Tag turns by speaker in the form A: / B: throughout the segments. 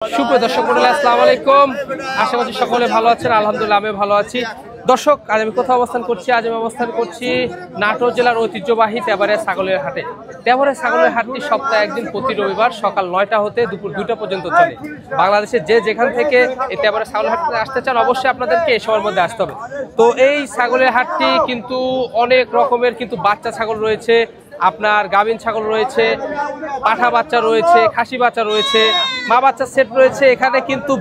A: সুপ্রিয় দর্শক মণ্ডলী, আসসালামু আলাইকুম। আশা করছি সকলে ভালো আছেন। আলহামদুলিল্লাহ আমি ভালো আছি। দর্শক, আজ আমি কোথাও অবস্থান করছি? আজ আমি অবস্থান করছি নাটোর জেলার ঐতিহ্যবাহী তেবাড়িয়া ছাগলের হাটে। তেবাড়িয়া ছাগলের হাটটি সপ্তাহে একদিন প্রতি রবিবার সকাল 9টা হতে দুপুর 2টা পর্যন্ত চলে। বাংলাদেশের যে যেখান থেকে এই তেবাড়িয়া ছাগলের হাটে আসতে চান, অবশ্যই আপনাদেরকে এই সময়ের মধ্যে আসতে হবে। তো এই ছাগলের হাটটি কিন্তু অনেক রকমের কিন্তু বাচ্চা ছাগল রয়েছে, আপনার গাভিন ছাগল রয়েছে, পাঠা বাচ্চা রয়েছে, খাসি বাচ্চা রয়েছে, মা বাচ্চার সেট রয়েছে। এখানে কিন্তু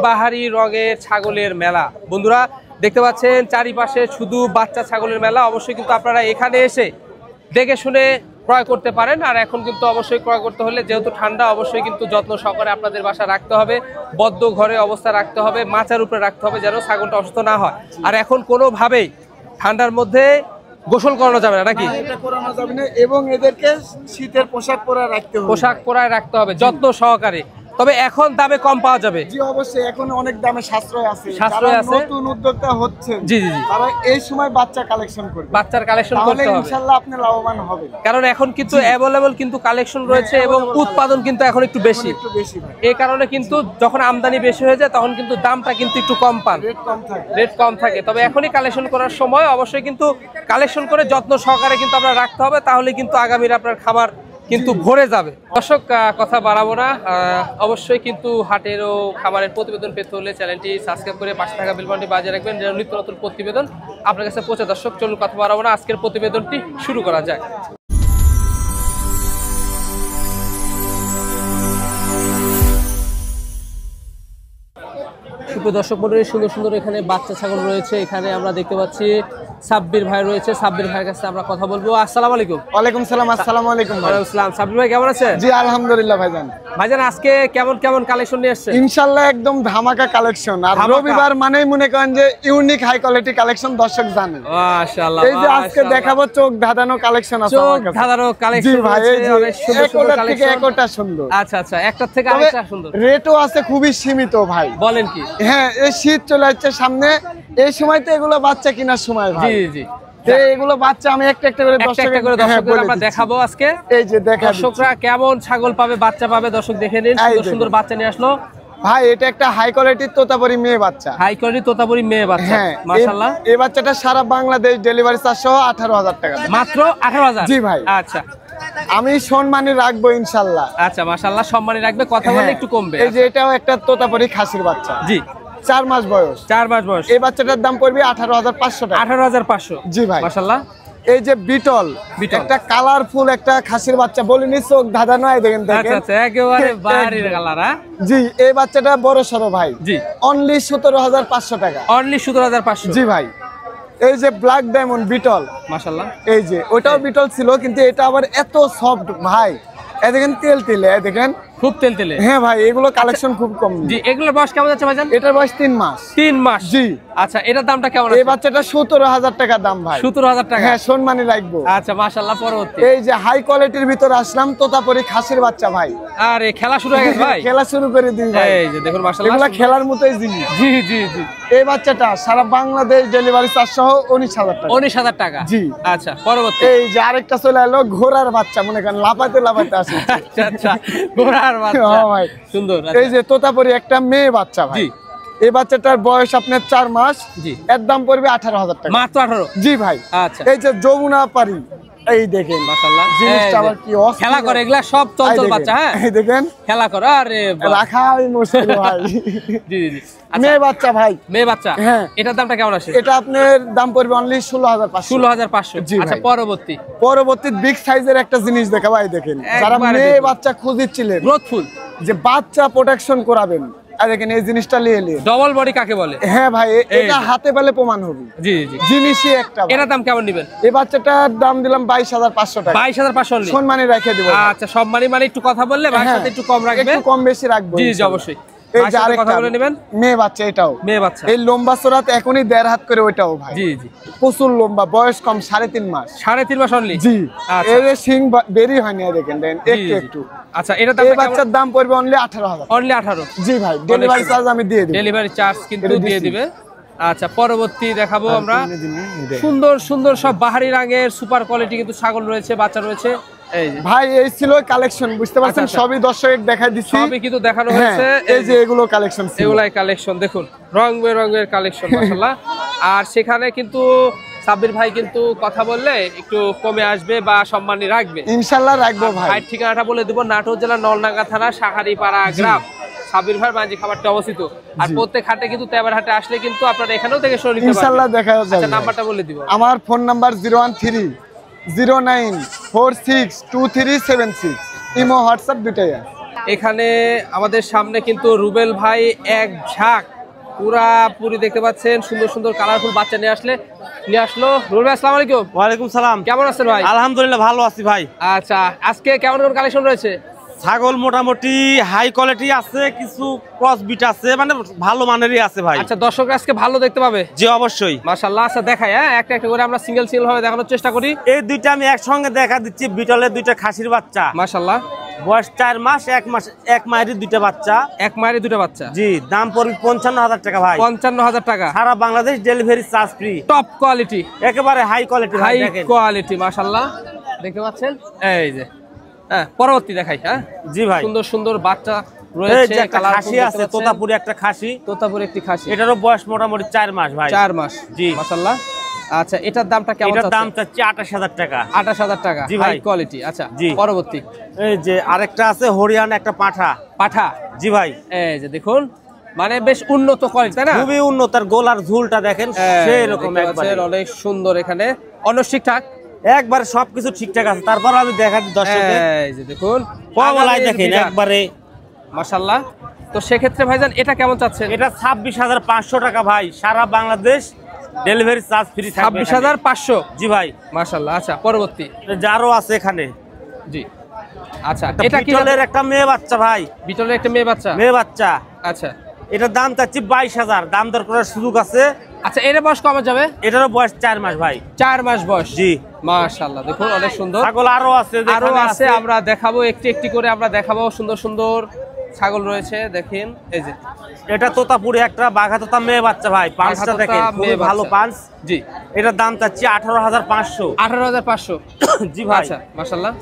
A: বাহারি রঙের ছাগলের মেলা। বন্ধুরা দেখতে পাচ্ছেন চারিপাশে শুধু বাচ্চা ছাগলের মেলা। অবশ্যই কিন্তু আপনারা এখানে এসে দেখে শুনে ক্রয় করতে পারেন। আর এখন কিন্তু অবশ্যই ক্রয় করতে হলে, যেহেতু ঠান্ডা, অবশ্যই কিন্তু যত্ন সহকারে আপনাদের বাসা রাখতে হবে, বদ্ধ ঘরে অবস্থা রাখতে হবে, মাচার উপরে রাখতে হবে যেন ছাগলটা অসুস্থ না হয়। আর এখন কোনোভাবেই ঠান্ডার মধ্যে গোসল করানো যাবে না, নাকি?
B: এটা করানো যাবে না, এবং এদেরকে শীতের পোশাক পরায় রাখতে হবে,
A: পোশাক পরায় রাখতে হবে যত্ন সহকারে। তবে এখন দামে কম পাওয়া যাবে।
B: জি অবশ্যই, এখন অনেক দামে সাশ্রয় আছে।
A: সাশ্রয় আছে।
B: নতুন উদ্যোক্তা হচ্ছে,
A: জি জি জি,
B: তারা এই সময় বাচ্চা কালেকশন করবে,
A: বাচ্চার কালেকশন
B: তাহলে
A: করতে হবে।
B: ইনশাআল্লাহ আপনি লাভবান হবেন।
A: কারণ এখন কিন্তু অ্যাভেলেবল কিন্তু কালেকশন রয়েছে এবং উৎপাদন কিন্তু এখন একটু বেশি।
B: একটু বেশি ভাই,
A: এই কারণে কিন্তু যখন আমদানি বেশি হয়ে যায় তখন কিন্তু দামটা কিন্তু একটু কম পান,
B: রেট কম থাকে।
A: রেট কম থাকে। তবে এখনই কালেকশন করার সময়, অবশ্যই কিন্তু কালেকশন করে যত্ন সহকারে কিন্তু আপনার রাখতে হবে, তাহলে কিন্তু আগামীর আপনার খাবার কিন্তু ভরে যাবে। দর্শক, কথা বাড়াবো না, অবশ্যই কিন্তু হাটের ও খাবারের প্রতিবেদন পেতে হলে চ্যানেলটি সাবস্ক্রাইব করে পাশে থাকা বেল বাটনটি বাজিয়ে রাখবেন, যেন নিত্য নতুন প্রতিবেদন আপনার কাছে পৌঁছে। দর্শক চলুন কথা বাড়াবো না, আজকের প্রতিবেদনটি শুরু করা যাক। সুপ্রিয় দর্শক মণ্ডলী, সুন্দর সুন্দর এখানে বাচ্চা ছাগল রয়েছে। এখানে আমরা দেখতে পাচ্ছি সাব্বির ভাই রয়েছে। সাব্বির ভাইয়ের কাছে আমরা কথা বলবো। আসসালামু আলাইকুম।
B: ওয়ালাইকুম সালাম। আসসালামু আলাইকুম ভাই।
A: ওয়ালাইকুম আসসালাম। সাব্বির ভাই কেমন আছেন?
B: জি আলহামদুলিল্লাহ ভাইজান।
A: ভাইজান আজকে কেমন কেমন কালেকশন নিয়ে আসছেন?
B: ইনশাআল্লাহ একদম ধামাকা কালেকশন। আর রবিবার মানেই মনে করেন যে ইউনিক হাই কোয়ালিটি কালেকশন দর্শক জানেন।
A: মাশাআল্লাহ।
B: এই যে আজকে দেখাবো চোখ ধাঁধানো কালেকশন আছে আমার কাছে।
A: চোখ ধাঁধানো কালেকশন।
B: জি ভাই, এই যে
A: অনেক সুন্দর সুন্দর কালেকশন।
B: একটা সুন্দর।
A: আচ্ছা আচ্ছা, একটা থেকে আরেকটা সুন্দর।
B: রেটও আছে খুবই সীমিত ভাই।
A: বলেন কি?
B: হ্যাঁ, এই শীত চলে যাচ্ছে সামনে, এই সময় তো এগুলো বাচ্চা কেনার সময় ভাই।
A: জি জি,
B: এগুলো বাচ্চা আমি একটা একটা করে
A: দর্শকদের আমরা দেখাবো আজকে।
B: এই যে দেখা
A: দর্শকরা কেমন ছাগল পাবে, বাচ্চা পাবে, দর্শক দেখে নিন। সুন্দর সুন্দর বাচ্চা নিয়ে আসলো
B: ভাই। এটা একটা হাই কোয়ালিটির তোতাপুরি মেয়ে বাচ্চা।
A: হাই কোয়ালিটি তোতাপুরি মেয়ে বাচ্চা।
B: হ্যাঁ
A: মাশাআল্লাহ।
B: এই বাচ্চাটা সারা বাংলাদেশ ডেলিভারি চার্জ সহ 18,000 টাকা।
A: মাত্র 18,000?
B: জি ভাই।
A: আচ্ছা,
B: আমি সম্মানী রাখবো ইনশাআল্লাহ।
A: আচ্ছা মাশাআল্লাহ, সম্মানী রাখবে, কথা বলে একটু কমবে।
B: এই যে এটাও একটা তোতাপুরি খাসির বাচ্চা।
A: জি,
B: 4 মাস বয়স।
A: 4 মাস বয়স।
B: এই বাচ্চাটার দাম পড়বে 18,500 টাকা।
A: 18,500?
B: জি ভাই
A: মাশাআল্লাহ।
B: এই যে বিটল, একটা কালারফুল একটা খাসির বাচ্চা, বলিনি চোখ ধাঁধানো। দেখেন
A: আচ্ছা আচ্ছা, একেবারে বাড়ির কালার।
B: জি, এই বাচ্চাটা বড় সরো ভাই।
A: জি,
B: অনলি 17,500 টাকা।
A: অনলি 17,500?
B: জি ভাই। এই যে ব্ল্যাক ডায়মন্ড বিটল,
A: মাশাআল্লাহ।
B: এই যে ওটাও বিটল ছিল, কিন্তু এটা আবার এত সফট ভাই। এই দেখেন তেল তেলে, দেখেন
A: খুব তেলতেলে।
B: হ্যাঁ ভাই, এগুলো কালেকশন খুব কম।
A: জি, এগুলোর বয়স কেমন যাচ্ছে ভাইজান?
B: এটার বয়স 3 মাস।
A: 3 মাস?
B: জি।
A: আচ্ছা, এটার দামটা কেমন
B: এই
A: আছে?
B: বাচ্চাটা 17,000 টাকা দাম ভাই।
A: 17,000 টাকা?
B: হ্যাঁ, সম্মানী রাখবো।
A: আচ্ছা মাশাআল্লাহ। পরবর্তী
B: এই যে হাই কোয়ালিটির ভিতর আসলাম, তোতাপুরি খাসির বাচ্চা ভাই।
A: আরে খেলা শুরু হয়ে গেছে ভাই।
B: খেলা শুরু করে দিই ভাই।
A: এই যে দেখুন মাশাআল্লাহ,
B: এগুলা খেলার মতোই জিনিস।
A: জি জি জি।
B: এই বাচ্চাটা সারা বাংলাদেশ ডেলিভারি চার্জ সহ 19,000 টাকা।
A: 19,000 টাকা?
B: জি।
A: আচ্ছা, পরবর্তী।
B: এই যে আরেকটা চলে এলো ঘোড়ার বাচ্চা, মনে করেন লাফাতে লাফাতে আসে।
A: আচ্ছা আচ্ছা, ঘোড়ার বাচ্চা।
B: হ্যাঁ ভাই,
A: সুন্দর।
B: এই যে তোতাপুরি একটা মেয়ে বাচ্চা ভাই।
A: জি।
B: এই বাচ্চাটার বয়স আপনার 4 মাস।
A: জি।
B: এর দাম পড়বে 18,000 টাকা।
A: মাত্র 18?
B: জি ভাই।
A: আচ্ছা।
B: এই যে যমুনা পারি, এই দেখেন
A: মাশাআল্লাহ,
B: জিনিসটা আবার কি অস্থির।
A: খেলা করে, এগুলা সব চঞ্চল বাচ্চা। হ্যাঁ,
B: এই দেখেন
A: খেলা করে। আরে
B: রাখাই মুশকিল ভাই।
A: জি জি জি।
B: মেয়ে বাচ্চা ভাই।
A: মেয়ে বাচ্চা?
B: হ্যাঁ।
A: এটার দামটা কেমন আসে?
B: এটা আপনার দাম পড়বে অনলি 16,500।
A: 16,500?
B: জি
A: আচ্ছা,
B: ভাই।
A: পরবর্তী
B: বিগ সাইজের একটা জিনিস দেখা ভাই, দেখেন যারা
A: একবারে
B: মেয়ে
A: দেখুন।
B: বাচ্চা খুঁজছিলেন,
A: গ্রোথফুল,
B: যে বাচ্চা প্রোটেকশন করাবেন, আর দেখেন এই জিনিসটা নিয়ে নিয়ে।
A: ডবল বডি কাকে বলে?
B: হ্যাঁ ভাই, এটা
A: এই।
B: হাতে পেলে প্রমাণ হবে।
A: জি জি।
B: জিনিসই একটা ভাই।
A: এটার দাম কেমন নেবেন?
B: এই বাচ্চাটার দাম দিলাম 22,500 টাকা।
A: 22,500 অনলি?
B: সম্মানী রেখে দেব।
A: আচ্ছা, সম্মানী মানে একটু কথা বললে ভাইয়ের সাথে একটু কম রাখবে?
B: একটু কম বেশি রাখবো।
A: জি জি, অবশ্যই।
B: এই
A: ভাইয়ের
B: যে
A: সাথে কথা
B: আরেকটা
A: বলে নেবেন।
B: মেয়ে বাচ্চা, এটাও
A: মেয়ে বাচ্চা।
B: এই লম্বা চড়াত এখনই 1.5 হাত করে, ওইটাও ভাই।
A: জি জি।
B: প্রচুর লম্বা, বয়স কম, 3.5 মাস।
A: 3.5 মাস অনলি?
B: জি।
A: আচ্ছা।
B: এর সিং বেরি হয়নি, দেখেন একটু একটু।
A: আচ্ছা, এটা
B: এই বাচ্চার দাম পড়বে অনলি 18,000।
A: অনলি 18?
B: জি ভাই, ডেলিভারি চার্জ আমি দিয়ে দেব।
A: ডেলিভারি চার্জ কিন্তু
B: এটা
A: দিয়ে
B: দিছি।
A: দিবে। আচ্ছা, পরবর্তী দেখাবো আমরা। সুন্দর সুন্দর সব বাহারি রঙের সুপার কোয়ালিটি কিন্তু ছাগল রয়েছে, বাচ্চা রয়েছে। এই যে
B: ভাই এই ছিল কালেকশন, বুঝতে পারছেন?
A: আচ্ছা।
B: সবই দর্শক দেখাই দিচ্ছি,
A: সবই কিন্তু দেখানো
B: হ্যাঁ,
A: হয়েছে।
B: এই যে এগুলো কালেকশন,
A: এগুলাই কালেকশন, দেখুন রং বেরঙের কালেকশন মাশাআল্লাহ। আর সেখানে কিন্তু সাব্বির ভাই কিন্তু কথা বললে একটু কমে আসবে বা সম্মানী রাখবে
B: ইনশাআল্লাহ রাখবো ভাই।
A: ভাইয়ের ঠিকানাটা বলে দিব, নাটোর জেলার নলডাঙ্গা থানা শাখারীপাড়া গ্রাম, সাব্বির ভাই মাঝি খাবারটা অবস্থিত। আর প্রত্যেক হাটে কিন্তু তেবার হাটে আসলে কিন্তু আপনারা এখানেও থেকে শুনে নিতে
B: ইনশাআল্লাহ
A: পারবেন।
B: দেখা যাবে।
A: আচ্ছা, নাম্বারটা বলে দিব।
B: আমার ফোন নাম্বার 01309462376, ইমো হোয়াটসঅ্যাপ দুটাই আছে।
A: এখানে আমাদের সামনে কিন্তু রুবেল ভাই এক ঝাঁক পুরাপুরি দেখতে পাচ্ছেন, সুন্দর সুন্দর কালারফুল বাচ্চা নিয়ে আসলো। রুবেল ভাই আসসালামু আলাইকুম।
C: ওয়ালাইকুম সালাম।
A: কেমন আছেন ভাই?
C: আলহামদুলিল্লাহ ভালো আছি ভাই।
A: আচ্ছা, আজকে কেমন কেমন কালেকশন রয়েছে?
C: ছাগল মোটামুটি হাই কোয়ালিটি আছে, কিছু ক্রস বিট আছে, মানে ভালো মানেরই আছে ভাই।
A: আচ্ছা, দর্শক আজকে ভালো দেখতে পাবে।
C: জি অবশ্যই।
A: মাশাআল্লাহ। আচ্ছা দেখাই, হ্যাঁ একটা একটা করে আমরা সিঙ্গেল ভাবে দেখানোর চেষ্টা করি।
C: এই দুইটা আমি একসঙ্গে দেখা দিচ্ছি, বিটলের দুইটা খাসির বাচ্চা,
A: মাশাআল্লাহ,
C: বয়স 4 মাস, 1 মায়েরই দুইটা বাচ্চা।
A: এক মায়ের দুটো বাচ্চা।
C: জি, দাম পড়বে 55,000 টাকা ভাই।
A: 55,000 টাকা।
C: সারা Bangladesh delivery charge free,
A: top quality,
C: একেবারে হাই কোয়ালিটি ভাই।
A: হাই
C: দেখেন
A: কোয়ালিটি মাশাআল্লাহ, দেখতে পাচ্ছেন। এই যে হ্যাঁ, পরবর্তী দেখাই। হ্যাঁ
C: জি ভাই,
A: সুন্দর সুন্দর বাচ্চা
C: এই
A: রয়েছে,
C: যে একটা খাসি আছে, তোতাপুরি একটা খাসি,
A: তোতাপুরি একটি খাসি,
C: এটারও বয়স মোটামুটি 4 মাস ভাই।
A: 4 মাস।
C: জি
A: মাশাআল্লাহ। আচ্ছা, এটার দামটা কেমন?
C: এটার দাম চাচ্ছি 28,000 টাকা।
A: 28,000 টাকা।
C: জি
A: হাই
C: ভাই।
A: কোয়ালিটি। আচ্ছা,
C: জি।
A: পরবর্তী
C: এই যে আরেকটা আছে হরিয়ানা একটা পাঠা।
A: পাঠা।
C: জি ভাই,
A: এই যে দেখুন, মানে বেশ উন্নত কোয়ালিটি, তাই না?
C: খুবই উন্নত। আর গোলার ঝুলটা দেখেন সেই রকম, একবারে
A: অনেক সুন্দর। এখানে অন্য ঠিকঠাক,
C: একবারে সবকিছু ঠিকঠাক আছে। তারপর আমি দেখাচ্ছি দর্শকদের,
A: এই যে দেখুন
C: কবলাই দেখেন একবারে
A: মাশাআল্লাহ। তো সেক্ষেত্রে ভাইজান এটা কেমন চাচ্ছেন?
C: এটা 26,500 টাকা ভাই। সারা বাংলাদেশ ডেলিভারি চার্জ ফ্রি থাকবে।
A: 26,500।
C: জি ভাই,
A: মাশাআল্লাহ। আচ্ছা, পরবর্তী।
C: যারও আছে এখানে।
A: জি। আচ্ছা,
C: এটা
A: এটা কি?
C: বিটলের একটা মেয়ে বাচ্চা ভাই,
A: বিটলের একটা মেয়ে বাচ্চা।
C: মেয়ে বাচ্চা।
A: আচ্ছা
C: এটার দাম চাচ্ছি 22,000, দাম দর করার সুযোগ আছে।
A: আচ্ছা, এর বয়স কমে যাবে?
C: এটারও বয়স 4 মাস ভাই।
A: 4 মাস বয়স।
C: জি
A: মাশাআল্লাহ, দেখুন অনেক সুন্দর।
C: ছাগল আরো আছে,
A: আরো
C: যেখানে
A: আছে, আমরা দেখাবো একটি একটি করে, আমরা দেখাবো। সুন্দর সুন্দর ছাগল রয়েছে, দেখেন। এই যে
C: এটা তোতাপুরি একটা বাঘা তোতা মেয়ে বাচ্চা ভাই, পাঁচটা
A: বাঘা তোতা
C: দেখেন, খুবই
A: মেয়ে
C: ভালো
A: বাচ্চা।
C: পাঁচ।
A: জি।
C: এটার দাম চাচ্ছি 18,500।
A: 18,500।
C: জি ভাই।
A: আচ্ছা, মাশাআল্লাহ।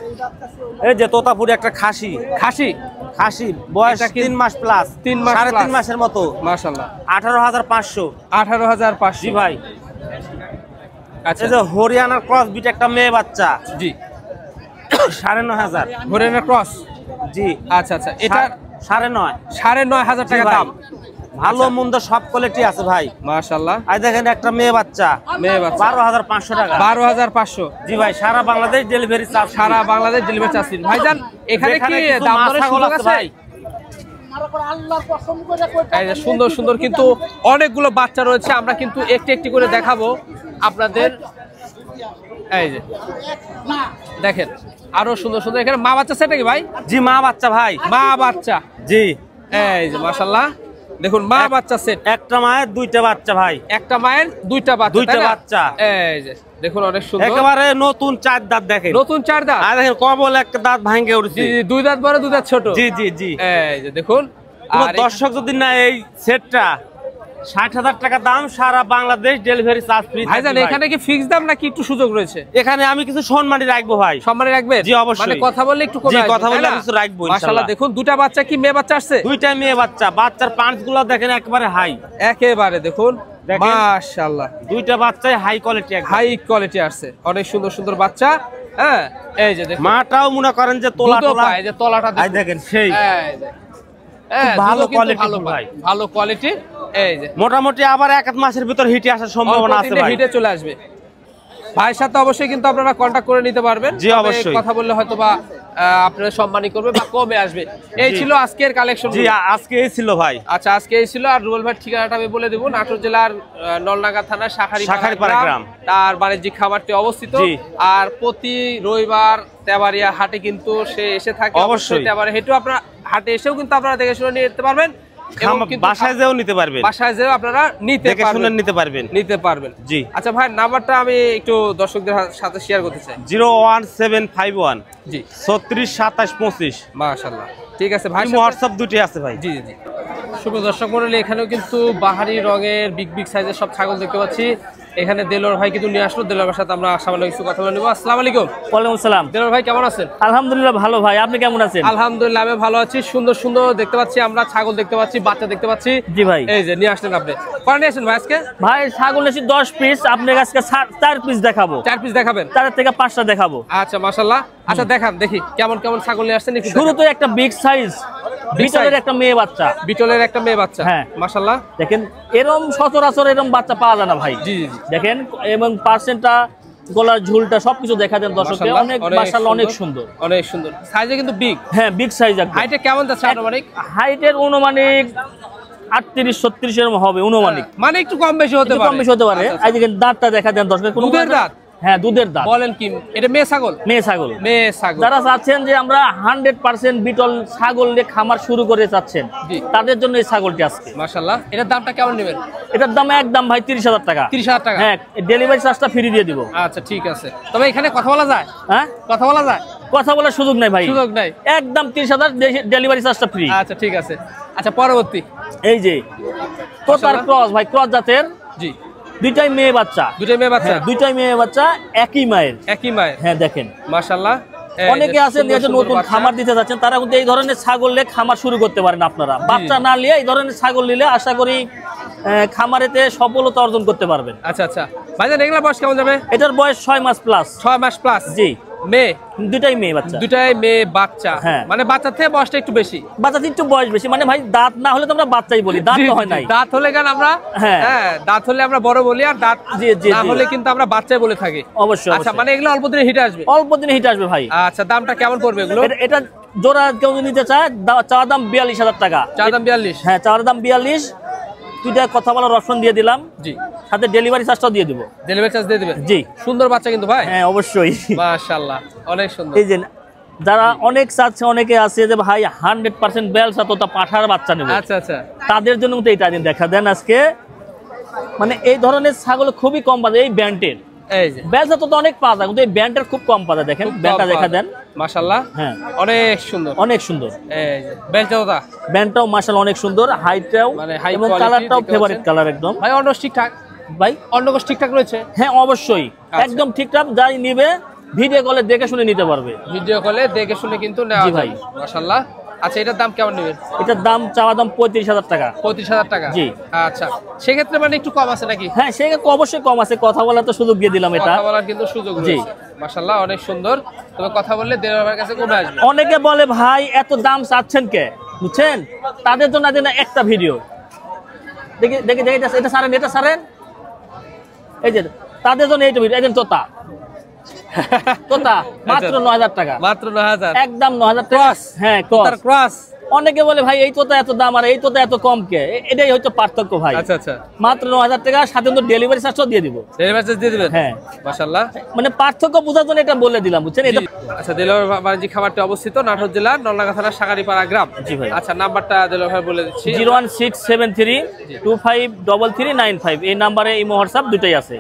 C: এই যে তোতাপুরি একটা খাসি,
A: খাসি।
C: খাসি বয়স
A: এটা কি-
C: 3 মাস প্লাস,
A: 3 মাস
C: 3.5
A: plus।
C: মাসের মতো।
A: মাশাআল্লাহ।
C: 18,500।
A: 18,500।
C: জি ভাই।
A: আচ্ছা,
C: এই যে হরিয়ানার ক্রস বিট একটা মেয়ে বাচ্চা,
A: জি।
C: 9,500।
A: হরিয়ানা ক্রস।
C: জি,
A: আচ্ছা আচ্ছা, এটা
C: 9,500।
A: 9,500 টাকা দাম।
C: ভালো মন্দ সব কোয়ালিটি আছে ভাই।
A: মাশাআল্লাহ।
C: আর দেখেন একটা মেয়ে বাচ্চা,
A: মেয়ে বাচ্চা
C: 12,500 টাকা।
A: 12,500।
C: জি ভাই, সারা বাংলাদেশ ডেলিভারি চার্জ।
A: সারা বাংলাদেশ ডেলিভারি চার্জ। ভাইজান এখানে কি
C: কিছু
A: দাম
C: মাছ
A: দরের
C: ছাগল
A: সুযোগ
C: আছে
A: আছে?
C: ভাই।
A: এই যে সুন্দর সুন্দর কিন্তু অনেকগুলো বাচ্চা রয়েছে, আমরা কিন্তু একটি একটি করে দেখাবো আপনাদের। এই যে দেখেন আরো সুন্দর সুন্দর। এখানে মা বাচ্চা সেটা কি ভাই?
C: জি, মা বাচ্চা ভাই।
A: মা বাচ্চা।
C: জি,
A: এই যে মাশাআল্লাহ, দেখুন মা বাচ্চা সেট।
C: একটা মায়ের দুইটা বাচ্চা ভাই।
A: একটা মায়ের দুইটা বাচ্চা।
C: দুইটা
A: তাই না?
C: বাচ্চা।
A: এই যে দেখুন অনেক সুন্দর,
C: একেবারে নতুন 4 দাঁত দেখেন।
A: নতুন 4 দাঁত।
C: আর দেখেন কবল একটা দাঁত ভাঙে উঠছে।
A: জি, 2 দাঁত বড় 2 দাঁত ছোট।
C: জি জি জি।
A: এই যে দেখুন।
C: কোনো
A: আর
C: দর্শক যদি না এই সেটটা 60,000 টাকা দাম, সারা বাংলাদেশ ডেলিভারি চার্জ ফ্রি।
A: ভাইজান এখানে কি ফিক্স দাম নাকি একটু সুযোগ রয়েছে?
C: এখানে আমি কিছু সম্মানী রাখবো ভাই।
A: সম্মানে রাখবেন?
C: জি, অবশ্যই।
A: মানে কথা বললে একটু কমে
C: জি,
A: আসবে,
C: কথা বললে
A: তাই না?
C: কিছু রাখবো
A: মাশাআল্লাহ,
C: ইনশাআল্লাহ।
A: দেখুন দুটা বাচ্চা কি মেয়ে বাচ্চা আসছে?
C: দুইটা মেয়ে বাচ্চা, বাচ্চার পাঁচগুলো দেখেন একেবারে হাই।
A: একেবারে দেখুন
C: দেখেন।
A: মাশাআল্লাহ,
C: দুইটা বাচ্চাই হাই কোয়ালিটি,
A: হাই কোয়ালিটি আসছে, অনেক সুন্দর সুন্দর বাচ্চা। হ্যাঁ, এই যে দেখুন
C: মাটাও মনে করেন যে তোলা
A: দুধও
C: তোলা।
A: পায়, এই যে তলাটা
C: এই দেখেন সেই
A: এই যে হ্যাঁ,
C: ভালো
A: দুধও কিন্তু
C: quality
A: ভালো
C: ভাই।
A: পায়, ভালো কোয়ালিটি। এই যে
C: মোটামুটি আবার 1 মাসের ভিতর হিটে আসার সম্ভাবনা আছে ভাই।
A: হিটে চলে আসবে। ভাইয়ের সাথে অবশ্যই কিন্তু আপনারা কন্টাক্ট করে নিতে পারবেন।
C: জি,
A: তবে
C: অবশ্যই।
A: কথা বললে হয়তো বা আপনারা সম্মানী করবে বা কমে আসবে। এই
C: জি।
A: ছিল আজকের কালেকশন।
C: জি, আজকে এই ছিল ভাই।
A: আচ্ছা, আজকে এই ছিল। আর রুবেল ভাইয়ের ঠিকানাটা আমি বলে দেবো, নাটোর জেলার নলডাঙ্গা থানা শাখারীপাড়া গ্রাম, তার বাণিজ্যিক খামারটি অবস্থিত।
C: জি।
A: আর প্রতি রবিবার তেবারিয়া হাটে কিন্তু সে এসে থাকে।
C: অবশ্যই।
A: তেবারিয়া হেঁটেও আপনারা হাটে এসেও কিন্তু আপনারা দেখে শুনে নিতে পারবেন, এবং কিন্তু
C: বাসায় যেও নিতে পারবেন,
A: বাসায় যেও আপনারা নিতে
C: দেখে শুনে
A: পারবেন,
C: নিতে পারবেন।
A: নিতে পারবেন।
C: জি।
A: আচ্ছা ভাই, নাম্বারটা আমি একটু দর্শকদের সাথে শেয়ার করতে চাই।
C: 01751
A: জি,
C: 36 27 25।
A: মাশাআল্লাহ, ঠিক আছে ভাই।
C: হোয়াটসঅ্যাপ দুটি আছে ভাই।
A: জি জি জি। শুভ দর্শক মণ্ডলী, এখানেও কিন্তু বাহারি রঙের বিগ বিগ সাইজের সব ছাগল দেখতে পাচ্ছি। এখানে দেলোয়ার ভাই কিন্তু নিয়ে আসলো। দেলোয়ার ভাইয়ের সাথে আমরা সামান্য কিছু কথা বলে নেবো। আসসালামু আলাইকুম।
D: ওয়ালাইকুম আসসালাম।
A: দেলোয়ার ভাই কেমন আছেন?
D: আলহামদুলিল্লাহ ভালো ভাই, আপনি কেমন আছেন?
A: আলহামদুলিল্লাহ আমি ভালো আছি। সুন্দর সুন্দর দেখতে পাচ্ছি আমরা, ছাগল দেখতে পাচ্ছি, বাচ্চা দেখতে পাচ্ছি।
D: জি ভাই।
A: এই যে নিয়ে আসলেন আপনি, কয়টা নিয়ে আসেন ভাই আজকে?
D: ভাই ছাগল এসে 10 পিস, আপনার কাছে 4 পিস দেখাবো।
A: 4 পিস দেখাবেন?
D: 4 থেকে 5টা দেখাবো।
A: আচ্ছা মাশাআল্লাহ। আচ্ছা দেখান দেখি কেমন কেমন ছাগল নিয়ে আসছেন।
D: শুরুতে একটা বিগ সাইজ বিটলের একটা মেয়ে বাচ্চা।
A: বিটলের একটা মেয়ে বাচ্চা,
D: হ্যাঁ
A: মাশাআল্লাহ।
D: দেখেন এরকম সচরাচর এরকম বাচ্চা পাওয়া যায় না ভাই।
A: জি জি
D: দেখেন এবং পার্সেন্টটা, গলার ঝুলটা সবকিছু দেখা দেন দর্শককে। অনেক মাশাআল্লাহ অনেক সুন্দর,
A: অনেক সুন্দর। সাইজে কিন্তু বিগ।
D: হ্যাঁ বিগ সাইজ একদম।
A: হাইটে কেমন যাচ্ছে আনুমানিক?
D: হাইটের অনুমানিক 38-36 এরকম হবে অনুমানিক।
A: মানে একটু কম বেশি হতে পারে।
D: কম বেশি হতে পারে। এই দেখেন দাঁতটা দেখা দেন দর্শককে।
A: দুধের দাঁত?
D: হ্যাঁ দুধের দাঁত।
A: বলেন কি এটা মেয়ে ছাগল?
D: মেয়ে ছাগল।
A: মেয়ে ছাগল।
D: যারা চাচ্ছেন যে আমরা 100% বিটল ছাগল দিয়ে খামার শুরু করে চাচ্ছেন, তাদের জন্য এই ছাগলটি আজকে।
A: মাশাআল্লাহ। এটার দামটা কেমন নেবেন?
D: এটার দাম একদম ভাই 30,000 টাকা।
A: 30,000 টাকা?
D: হ্যাঁ, ডেলিভারি চার্জটা ফ্রি দিয়ে দিব।
A: আচ্ছা ঠিক আছে। তবে এখানে কথা বলা যায়?
D: হ্যাঁ
A: কথা বলা যায়?
D: কথা বলার সুযোগ নাই ভাই,
A: সুযোগ নাই।
D: একদম 30,000, ডেলিভারি চার্জটা ফ্রি।
A: আচ্ছা ঠিক আছে। আচ্ছা পরবর্তী
D: এই যে তোতার ক্রস ভাই, ক্রস জাতের।
A: জি।
D: দুইটাই মেয়ে বাচ্চা।
A: দুইটাই মেয়ে বাচ্চা?
D: হ্যাঁ, দুইটাই মেয়ে বাচ্চা, একই মায়ের।
A: একই মায়ের?
D: হ্যাঁ দেখেন
A: মাশাআল্লাহ।
D: অনেকে আছেন যে নতুন খামার দিতে যাচ্ছেন, তারা কিন্তু এই ধরনের ছাগল নিয়ে খামার শুরু করতে পারেন। আপনারা বাচ্চা না নিয়ে এই ধরনের ছাগল নিলে আশা করি খামারেতে সফলতা অর্জন করতে পারবেন।
A: আচ্ছা আচ্ছা ভাইজান, এগুলা বয়স কেমন যাবে?
D: এটার বয়স 6 মাস প্লাস।
A: 6 মাস প্লাস?
D: জি।
A: মেয়ে?
D: দুটাই মেয়ে বাচ্চা।
A: দুটাই মেয়ে বাচ্চা?
D: হ্যাঁ।
A: মানে বাচ্চার থেকে বয়সটা একটু বেশি?
D: বাচ্চার একটু বয়স বেশি, মানে ভাই দাঁত না হলে তো আমরা বাচ্চাই বলি, দাঁত তো হয় নাই।
A: দাঁত হলে কেন আমরা, হ্যাঁ দাঁত হলে আমরা বড় বলি, আর দাঁত না হলে কিন্তু আমরা বাচ্চাই বলে থাকি।
D: অবশ্যই।
A: আচ্ছা মানে এগুলো অল্প দিনে হিটে আসবে?
D: অল্প দিনে হিট আসবে ভাই।
A: আচ্ছা দামটা কেমন পড়বে এগুলো?
D: এটা জোড়া কেউ নিতে চায়, চাওয়া দাম 42,000 টাকা।
A: চাওয়া দাম 42?
D: হ্যাঁ চাওয়ার দাম 42। দুইটা কথা বলার অপশন দিয়ে দিলাম।
A: জি।
D: সাথে ডেলিভারি চার্জটাও দিয়ে দিব।
A: ডেলিভারি চার্জ দিয়ে দিবেন?
D: জি।
A: সুন্দর বাচ্চা কিন্তু ভাই।
D: হ্যাঁ অবশ্যই।
A: মাশাআল্লাহ অনেক সুন্দর।
D: এই যে যারা অনেক চাচ্ছে, অনেকে আছে যে ভাই 100% বেলসা তোতা পাঠার বাচ্চা নেব।
A: আচ্ছা আচ্ছা।
D: তাদের জন্য তো এইটা দিন দেখা দেন আজকে। মানে এই ধরনের ছাগল খুবই কম পাওয়া যায় এই ব্যান্ডের।
A: এই যে
D: বেলসা তো অনেক পাওয়া যায়, কিন্তু এই ব্যান্ডের খুব কম পাওয়া যায়। দেখেন ব্যান্ডটা দেখা দেন।
A: মাশাআল্লাহ।
D: হ্যাঁ
A: অনেক সুন্দর,
D: অনেক সুন্দর।
A: এই যে বেলচাওদা
D: ব্যান্ডটাও মাশাআল্লাহ অনেক সুন্দর, হাইটটাও
A: মানে হাই
D: এবং
A: কোয়ালিটি।
D: কালারটাও ফেভারিট কালার একদম।
A: ভাই অন্য ঠিকঠাক?
D: ভাই
A: অন্য কোর্স ঠিকঠাক রয়েছে?
D: হ্যাঁ অবশ্যই একদম ঠিকঠাক। যাই নিবে ভিডিও কলে দেখে শুনে নিতে পারবে।
A: ভিডিও কলে দেখে শুনে কিন্তু নেওয়া
D: জি ভাই।
A: যায়। মাশাআল্লাহ। আচ্ছা এটার দাম কেমন নেবেন?
D: এটার দাম চাওয়া দাম 35,000 টাকা।
A: 35,000 টাকা?
D: জি।
A: আচ্ছা সেক্ষেত্রে মানে একটু কম আছে নাকি?
D: হ্যাঁ সে অবশ্যই কম আছে, কথা বলার তো সুযোগ দিয়ে দিলাম এটা।
A: কথা বলার কিন্তু সুযোগ
D: জি।
A: রয়েছে। মাশাআল্লাহ অনেক সুন্দর। তবে কথা বললে দেওয়ার কাছে কমে আসবে।
D: অনেকে বলে ভাই এত দাম চাচ্ছেন কে, বুঝছেন? তাদের জন্য আজ একটা ভিডিও দেখি দেখি দেখি এটা সারেন, এটা সারেন। এই যে তাদের জন্য এইটা ভিডিও। একদম তোতা তোতা মাত্র 9,000 টাকা।
A: মাত্র 9,000?
D: একদম 9,000 টাকা। হ্যাঁ
A: তোতার ক্রস।
D: অনেকে বলে ভাই এই তোতা এত দাম আর এই তোতা এত কম কে, এটাই হচ্ছে পার্থক্য ভাই।
A: আচ্ছা আচ্ছা।
D: মাত্র 9,000 টাকা, সাথে কিন্তু ডেলিভারি চার্জও দিয়ে দিব।
A: ডেলিভারি চার্জ দিয়ে দিবেন?
D: হ্যাঁ।
A: মাশাআল্লাহ।
D: মানে পার্থক্য বোঝার জন্য এটা বলে দিলাম, বুঝছেন? এটা
A: আচ্ছা দেলোয়ার বাণিজ্যিক খামারটি অবস্থিত নাটোর জেলার নলডাঙ্গা থানার সাগারিপাড়া গ্রাম।
D: জি ভাই।
A: আচ্ছা নাম্বারটা দেলোয়ার ভাই বলে দিচ্ছি।
D: 01673253395 এই নাম্বারে ইমো হোয়াটসঅ্যাপ দুটোই আছে।